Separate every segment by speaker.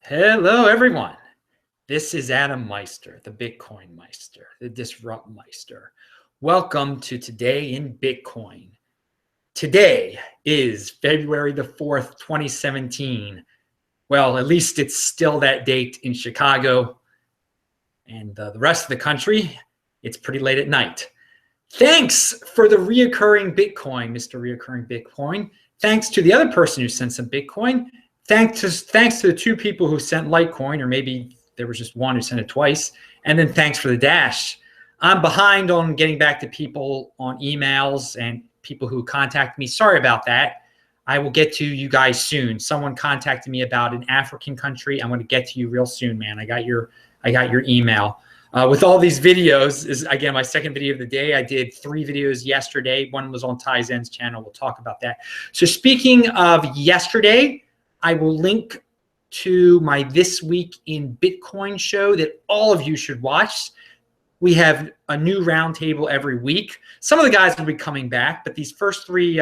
Speaker 1: Hello, everyone. This is Adam Meister, the Bitcoin Meister, the Disrupt Meister. Welcome to Today in Bitcoin. Today is February the 4th, 2017. Well, at least it's still that date in Chicago. And the rest of the country, it's pretty late at night. Thanks for the reoccurring Bitcoin, Mr. Reoccurring Bitcoin. Thanks to the other person who sent some Bitcoin. Thanks to the two people who sent Litecoin, or maybe there was just one who sent it twice. And then thanks for the Dash. I'm behind on getting back to people on emails and people who contact me. Sorry about that. I will get to you guys soon. Someone contacted me about an African country. I'm going to get to you real soon, man. I got your email. With all these videos, is again my second video of the day. I did 3 videos yesterday. One was on Ty Zen's channel. We'll talk about that. So speaking of yesterday, I will link to my This Week in Bitcoin show that all of you should watch. We have a new roundtable every week. Some of the guys will be coming back, but these first 3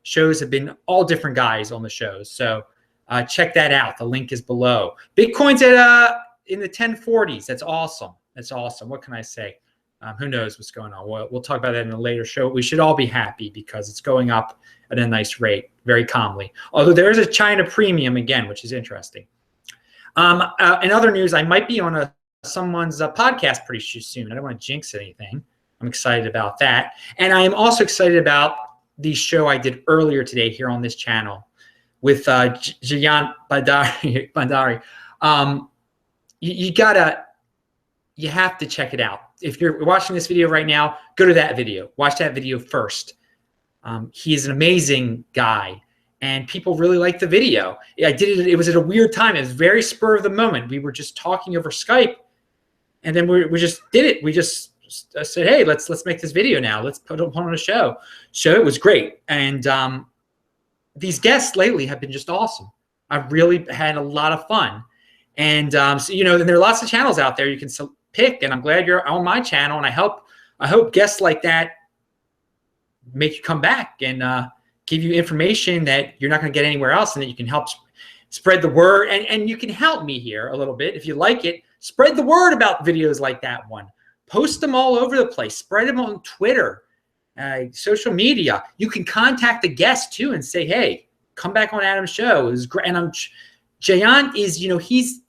Speaker 1: shows have been all different guys on the shows. So check that out. The link is below. Bitcoin's at in the 1040s. That's awesome. That's awesome. What can I say? Who knows what's going on? We'll talk about that in a later show. We should all be happy because it's going up at a nice rate, very calmly. Although there is a China premium again, which is interesting. In other news, I might be on someone's podcast pretty soon. I don't want to jinx anything. I'm excited about that. And I am also excited about the show I did earlier today here on this channel with Jayant Bandari. You have to check it out. If you're watching this video right now, go to that video. Watch that video first. He is an amazing guy, and people really like the video. I did it. It was at a weird time. It was very spur of the moment. We were just talking over Skype, and then we just did it. We just said, "Hey, let's make this video now. Let's put on a show." So it was great, and these guests lately have been just awesome. I've really had a lot of fun, and so, you know, and there are lots of channels out there you can pick, and I'm glad you're on my channel, and I hope guests like that make you come back and give you information that you're not going to get anywhere else, and that you can help spread the word, and you can help me here a little bit if you like it. Spread the word about videos like that one. Post them all over the place. Spread them on Twitter, social media. You can contact the guest too and say, "Hey, come back on Adam's show." It was great. And Jayant is, you know, he's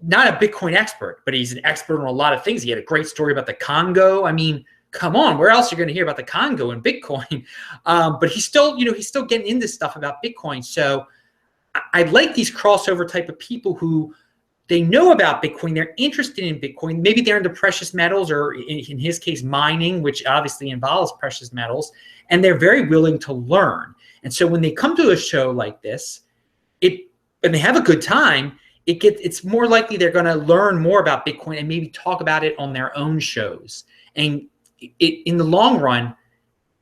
Speaker 1: not a Bitcoin expert, but he's an expert on a lot of things. He had a great story about the Congo. I mean, come on, where else are you going to hear about the Congo and Bitcoin? But he's still, you know, he's still getting into stuff about Bitcoin. So I like these crossover type of people who they know about Bitcoin. They're interested in Bitcoin. Maybe they're into precious metals, or in his case, mining, which obviously involves precious metals. And they're very willing to learn. And so when they come to a show like this, and they have a good time, it's more likely they're going to learn more about Bitcoin and maybe talk about it on their own shows. And in the long run,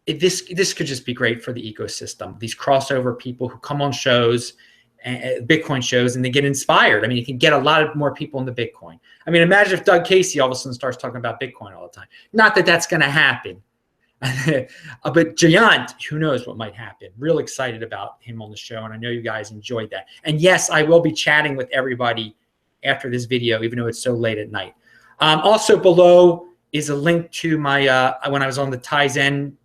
Speaker 1: this could just be great for the ecosystem. These crossover people who come on shows, Bitcoin shows, and they get inspired. I mean, you can get a lot of more people into Bitcoin. I mean, imagine if Doug Casey all of a sudden starts talking about Bitcoin all the time. Not that that's going to happen. But Jayant, who knows what might happen. Real excited about him on the show, and I know you guys enjoyed that. And yes, I will be chatting with everybody after this video, even though it's so late at night. Also below is a link to my when I was on the Ty Zen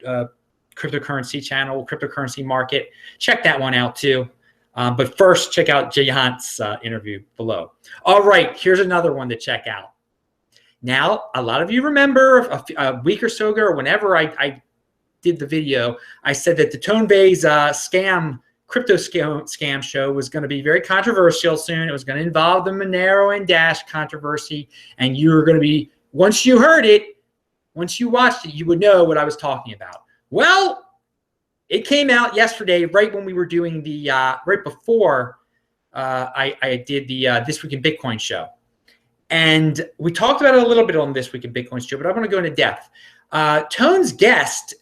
Speaker 1: cryptocurrency channel, cryptocurrency market. Check that one out too. But first, check out Jayant's interview below. All right, here's another one to check out. Now, a lot of you remember a week or so ago, or whenever I did the video, I said that the Tone Vays crypto scam show was going to be very controversial soon. It was going to involve the Monero and Dash controversy, and you were going to be, once you heard it, once you watched it, you would know what I was talking about. Well, it came out yesterday, right when we were doing the right before I did the This Week in Bitcoin show. And we talked about it a little bit on This Week in Bitcoin show, but I want to go into depth. Tone's guest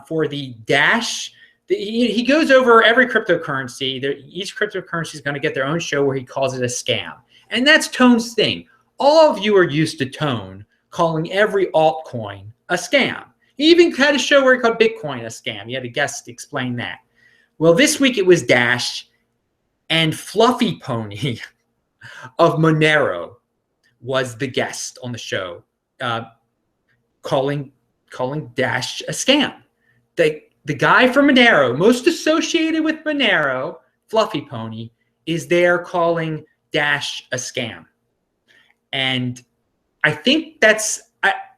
Speaker 1: for the Dash, he goes over every cryptocurrency. Each cryptocurrency is going to get their own show where he calls it a scam. And that's Tone's thing. All of you are used to Tone calling every altcoin a scam. He even had a show where he called Bitcoin a scam. He had a guest explain that. Well, this week it was Dash. And Fluffy Pony of Monero was the guest on the show, calling Dash a scam. The guy from Monero, most associated with Monero, Fluffy Pony, is there calling Dash a scam. And I think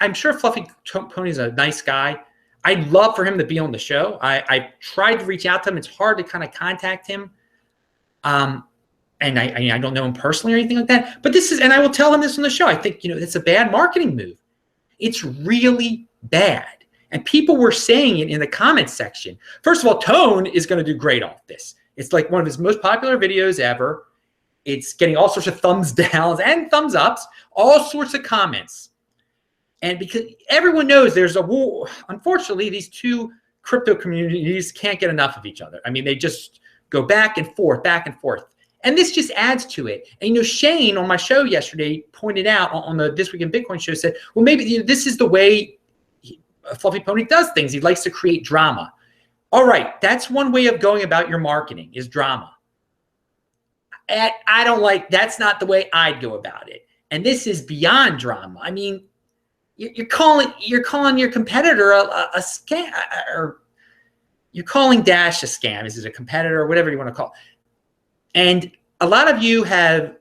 Speaker 1: I'm sure Fluffy Pony is a nice guy. I'd love for him to be on the show. I tried to reach out to him. It's hard to kind of contact him. And I don't know him personally or anything like that. But and I will tell him this on the show. I think, it's a bad marketing move. It's really bad. And people were saying it in the comments section. First of all, Tone is going to do great off this. It's like one of his most popular videos ever. It's getting all sorts of thumbs downs and thumbs ups, all sorts of comments. And because everyone knows there's a war, unfortunately, these two crypto communities can't get enough of each other. I mean, they just go back and forth, back and forth. And this just adds to it. And, Shane on my show yesterday pointed out on the This Week in Bitcoin show, said, well, maybe this is the way Fluffy Pony does things. He likes to create drama. All right, that's one way of going about your marketing is drama. And that's not the way I'd go about it. And this is beyond drama. I mean, you're calling your competitor a scam, or you're calling Dash a scam. Is it a competitor or whatever you want to call it? And a lot of you have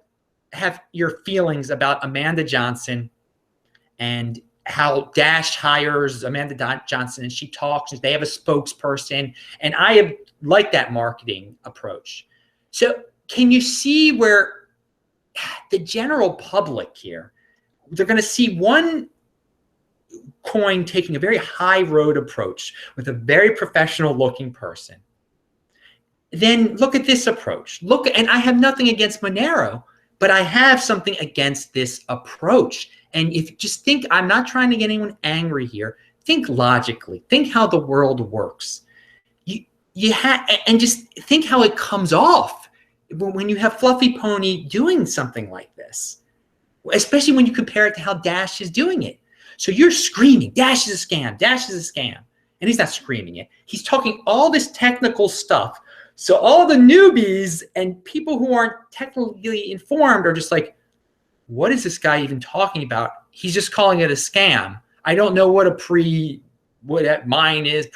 Speaker 1: your feelings about Amanda Johnson and how Dash hires Amanda Johnson and she talks and they have a spokesperson. And I have liked that marketing approach. So can you see where the general public here, they're going to see one coin taking a very high road approach with a very professional looking person. Then look at this approach. And I have nothing against Monero, but I have something against this approach. And I'm not trying to get anyone angry here. Think logically. Think how the world works. And just think how it comes off when you have Fluffy Pony doing something like this, especially when you compare it to how Dash is doing it. So you're screaming, Dash is a scam, Dash is a scam. And he's not screaming it. He's talking all this technical stuff. So all the newbies and people who aren't technically informed are just like, what is this guy even talking about? He's just calling it a scam. I don't know what that mine is,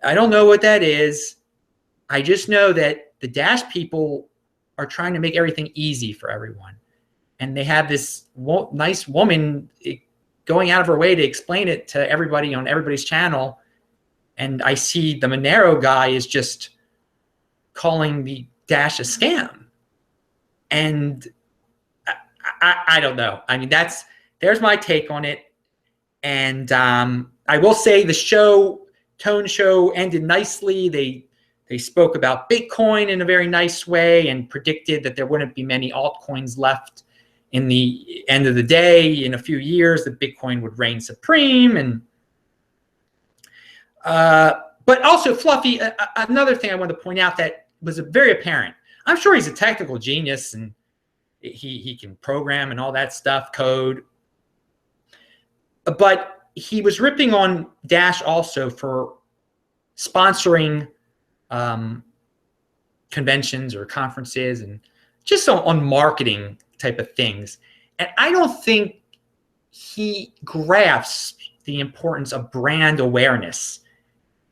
Speaker 1: I don't know what that is. I just know that the Dash people are trying to make everything easy for everyone. And they have this nice woman going out of her way to explain it to everybody on everybody's channel. And I see the Monero guy is just calling the Dash a scam. And I don't know. I mean, there's my take on it. And I will say the Tone show ended nicely. They spoke about Bitcoin in a very nice way and predicted that there wouldn't be many altcoins left in the end of the day. In a few years, that Bitcoin would reign supreme. And but also Fluffy, another thing I want to point out that was very apparent. I'm sure he's a technical genius and he can program and all that stuff, code. But he was ripping on Dash also for sponsoring conventions or conferences and just on marketing type of things. And I don't think he grasps the importance of brand awareness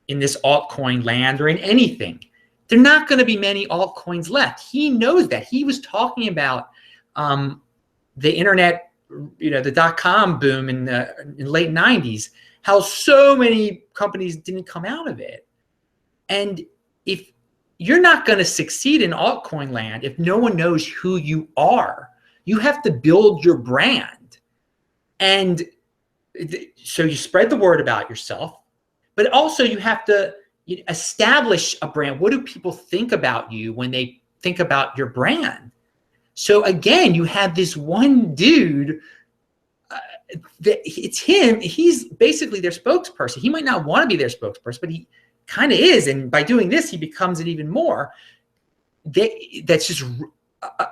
Speaker 1: in this altcoin land or in anything. There are not going to be many altcoins left. He knows that. He was talking about the internet, the .com boom in the late 90s, how so many companies didn't come out of it. And if you're not going to succeed in altcoin land, if no one knows who you are, you have to build your brand. And so you spread the word about yourself, but also you have to establish a brand. What do people think about you when they think about your brand? So again, you have this one dude, it's him. He's basically their spokesperson. He might not want to be their spokesperson, but he kind of is. And by doing this, he becomes it even more. That's just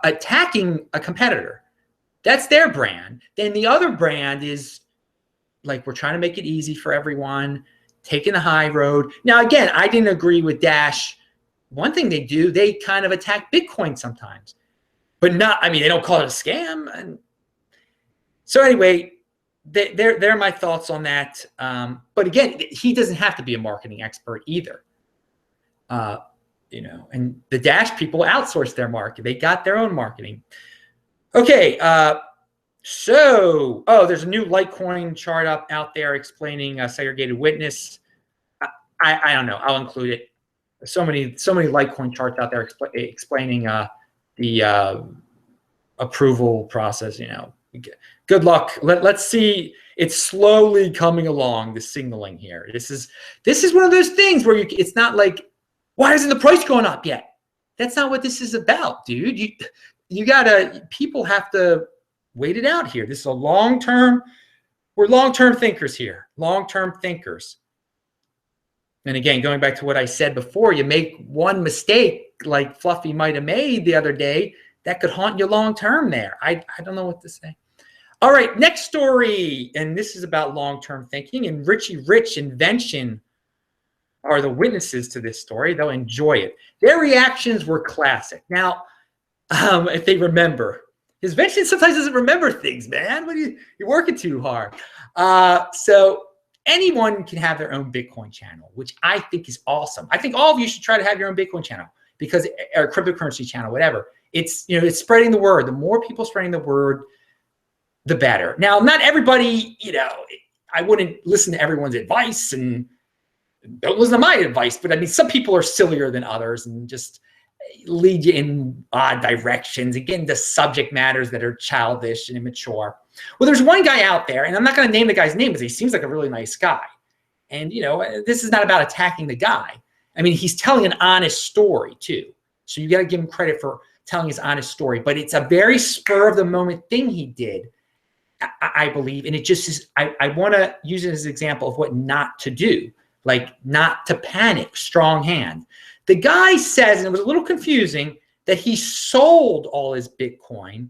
Speaker 1: attacking a competitor. That's their brand. Then the other brand is like, we're trying to make it easy for everyone, taking the high road. Now, again, I didn't agree with Dash one thing they do, they kind of attack Bitcoin sometimes, but not, I mean, they don't call it a scam. And so anyway, they're my thoughts on that. But again, he doesn't have to be a marketing expert either. You know, and the Dash people outsource their market. They got their own marketing. Okay. So, there's a new Litecoin chart out there explaining segregated witness. I don't know. I'll include it. There's so many Litecoin charts out there explaining the approval process. You know, good luck. Let's see. It's slowly coming along. The signaling here. This is one of those things where it's not like, why isn't the price going up yet? That's not what this is about, dude. People have to wait it out here. This is a long-term, we're long-term thinkers here, long-term thinkers. And again, going back to what I said before, you make one mistake like Fluffy might have made the other day, that could haunt you long-term there. I don't know what to say. All right, next story. And this is about long-term thinking, and Richie Rich Invention are the witnesses to this story. They'll enjoy it. Their reactions were classic. Now, if they remember, his invention sometimes doesn't remember things, man. You're working too hard. So anyone can have their own Bitcoin channel, which I think is awesome. I think all of you should try to have your own Bitcoin channel, because, or cryptocurrency channel, whatever. It's, you know, it's spreading the word. The more people spreading the word, the better. Now, not everybody, you know, I wouldn't listen to everyone's advice, and don't listen to my advice, but I mean, some people are sillier than others and just lead you in odd directions and get into subject matters that are childish and immature. Well, there's one guy out there, and I'm not going to name the guy's name because he seems like a really nice guy. And, you know, this is not about attacking the guy. I mean, he's telling an honest story too. So you got to give him credit for telling his honest story, but it's a very spur of the moment thing he did, I believe. And it just is, I want to use it as an example of what not to do. Like, not to panic, strong hand. The guy says, and it was a little confusing, that he sold all his Bitcoin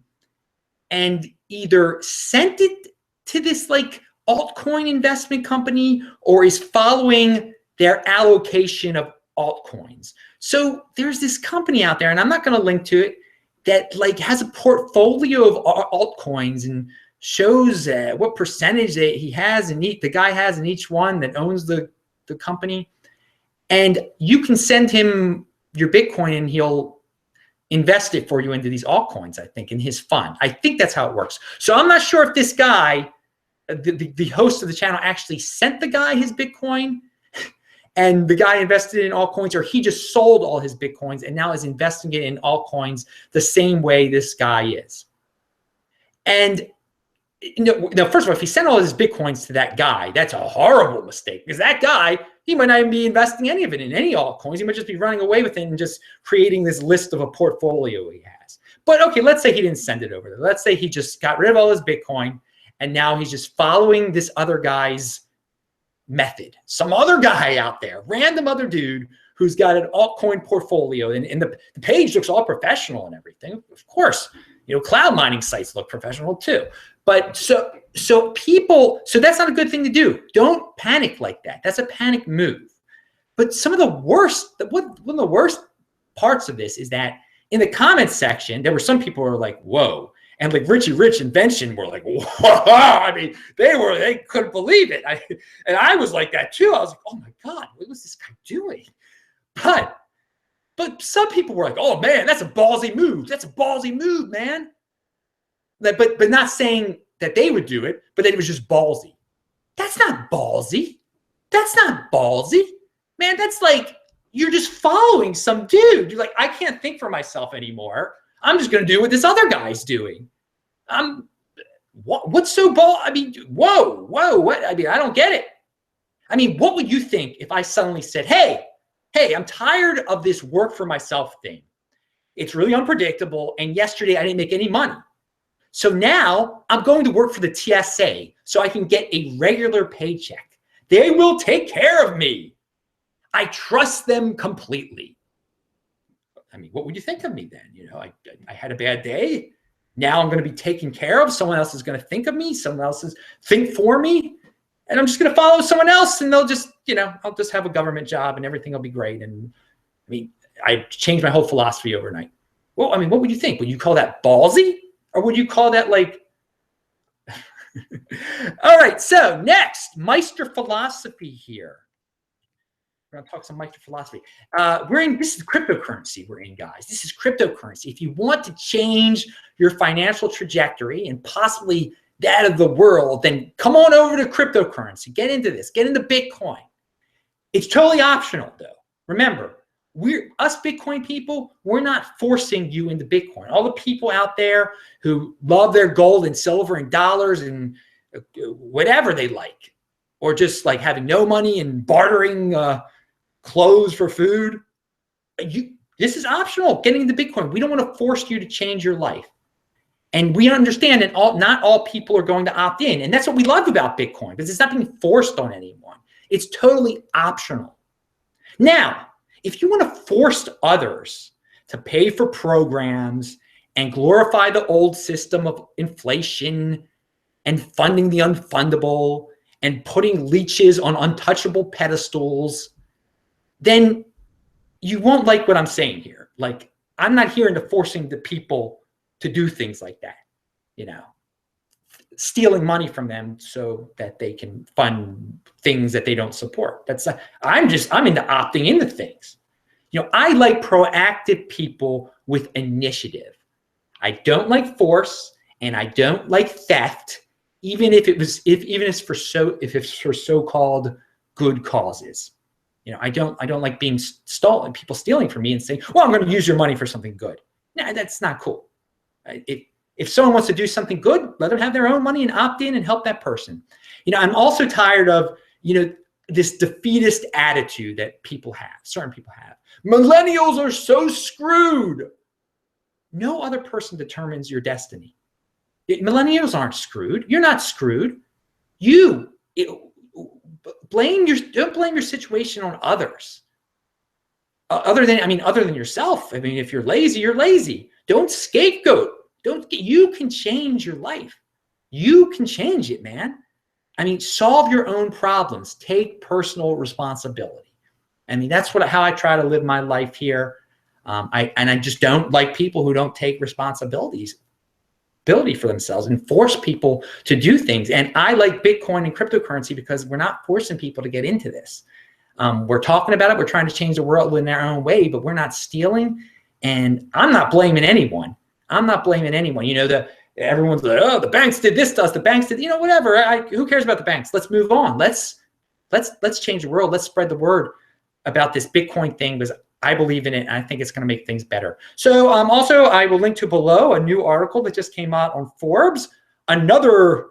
Speaker 1: and either sent it to this like altcoin investment company or is following their allocation of altcoins. So there's this company out there, and I'm not going to link to it, that like has a portfolio of altcoins and shows what percentage he has in each, the guy has in each one that owns the company. And you can send him your Bitcoin and he'll invest it for you into these altcoins, I think, in his fund. I think that's how it works. So I'm not sure if this guy, the host of the channel, actually sent the guy his Bitcoin and the guy invested in altcoins, or he just sold all his Bitcoins and now is investing it in altcoins the same way this guy is. And no, first of all, if he sent all his Bitcoins to that guy, that's a horrible mistake, because that guy, he might not even be investing any of it in any altcoins. He might just be running away with it and just creating this list of a portfolio he has. But okay, let's say he didn't send it over there. Let's say he just got rid of all his Bitcoin and now he's just following this other guy's method. Some other guy out there, random other dude who's got an altcoin portfolio, and the page looks all professional and everything. Of course, you know, cloud mining sites look professional too. But so people, so that's not a good thing to do. Don't panic like that. That's a panic move. But some of the worst, one of the worst parts of this is that in the comments section, there were some people who were like, whoa. And like Richie Rich Invention were like, whoa. I mean, they couldn't believe it. And I was like that too. I was like, oh my God, what was this guy doing? But some people were like, oh man, that's a ballsy move. That's a ballsy move, man. But not saying that they would do it, but that it was just ballsy. That's not ballsy. That's not ballsy. Man, that's like, you're just following some dude. You're like, I can't think for myself anymore. I'm just going to do what this other guy's doing. What's so ball? I mean, whoa, what? I mean, I don't get it. I mean, what would you think if I suddenly said, hey, I'm tired of this work for myself thing. It's really unpredictable. And yesterday I didn't make any money. So now I'm going to work for the TSA so I can get a regular paycheck. They will take care of me. I trust them completely. I mean, what would you think of me then? You know, I had a bad day. Now I'm going to be taken care of. Someone else is going to think of me. Someone else is think for me. And I'm just going to follow someone else, and they'll just, you know, I'll just have a government job and everything will be great. And I mean, I changed my whole philosophy overnight. Well, I mean, what would you think? Would you call that ballsy? Or would you call that like, all right, so next, Meister philosophy here. We're going to talk some Meister philosophy. This is cryptocurrency we're in, guys. This is cryptocurrency. If you want to change your financial trajectory and possibly that of the world, then come on over to cryptocurrency. Get into this. Get into Bitcoin. It's totally optional, though. Remember, us Bitcoin people, we're not forcing you into Bitcoin. All the people out there who love their gold and silver and dollars and whatever they like, or just like having no money and bartering clothes for food, this is optional, getting into Bitcoin. We don't want to force you to change your life. And we understand that not all people are going to opt in. And that's what we love about Bitcoin, because it's not being forced on anyone. It's totally optional. Now, if you want to force others to pay for programs and glorify the old system of inflation and funding the unfundable and putting leeches on untouchable pedestals, then you won't like what I'm saying here. Like, I'm not here into forcing the people to do things like that, stealing money from them so that they can fund things that they don't support. I'm into opting into things. I like proactive people with initiative. I don't like force, and I don't like theft, even if it's for so-called good causes. I don't like being stolen, people stealing from me and saying, well, I'm going to use your money for something good. No, that's not cool. If someone wants to do something good, let them have their own money and opt in and help that person. I'm also tired of, this defeatist attitude that certain people have. Millennials are so screwed. No other person determines your destiny. Millennials aren't screwed. You're not screwed. Don't blame your situation on others. Other than yourself. If you're lazy, you're lazy. Don't scapegoat. You can change your life. You can change it, man. Solve your own problems. Take personal responsibility. That's how I try to live my life here. I just don't like people who don't take responsibility for themselves and force people to do things. And I like Bitcoin and cryptocurrency because we're not forcing people to get into this. We're talking about it. We're trying to change the world in our own way, but we're not stealing. And I'm not blaming anyone. Everyone's like, oh, the banks did this to us. The banks did, whatever. Who cares about the banks? Let's move on. Let's change the world. Let's spread the word about this Bitcoin thing, because I believe in it, and I think it's going to make things better. So also, I will link to below a new article that just came out on Forbes. Another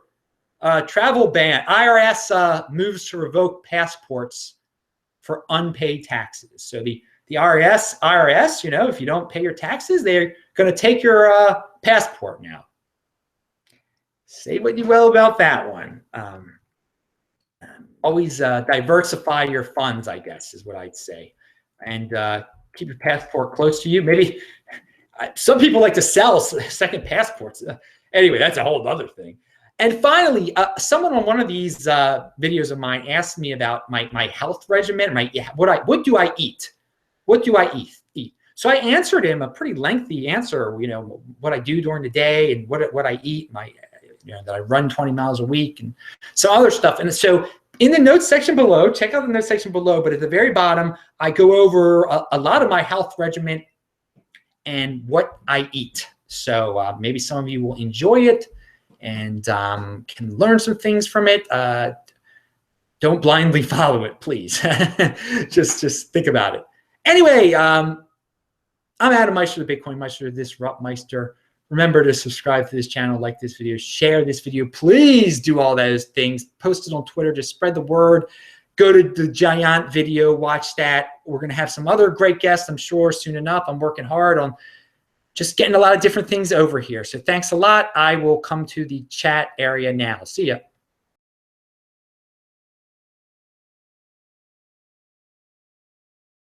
Speaker 1: travel ban. IRS moves to revoke passports for unpaid taxes. So the IRS, if you don't pay your taxes, they're going to take your passport now. Say what you will about that one. Always diversify your funds, I guess, is what I'd say. And keep your passport close to you. Maybe some people like to sell second passports. Anyway, that's a whole other thing. And finally, someone on one of these videos of mine asked me about my health regimen. What do I eat? What do I eat? So I answered him a pretty lengthy answer. What I do during the day and what I eat. That I run 20 miles a week and some other stuff. And so in the notes section below, check out the notes section below. But at the very bottom, I go over a lot of my health regimen and what I eat. So maybe some of you will enjoy it and can learn some things from it. Don't blindly follow it, please. just think about it. Anyway, I'm Adam Meister, the Bitcoin Meister, Disrupt Meister. Remember to subscribe to this channel, like this video, share this video. Please do all those things. Post it on Twitter. Just spread the word. Go to the Giant video. Watch that. We're going to have some other great guests, I'm sure, soon enough. I'm working hard on just getting a lot of different things over here. So thanks a lot. I will come to the chat area now. See ya.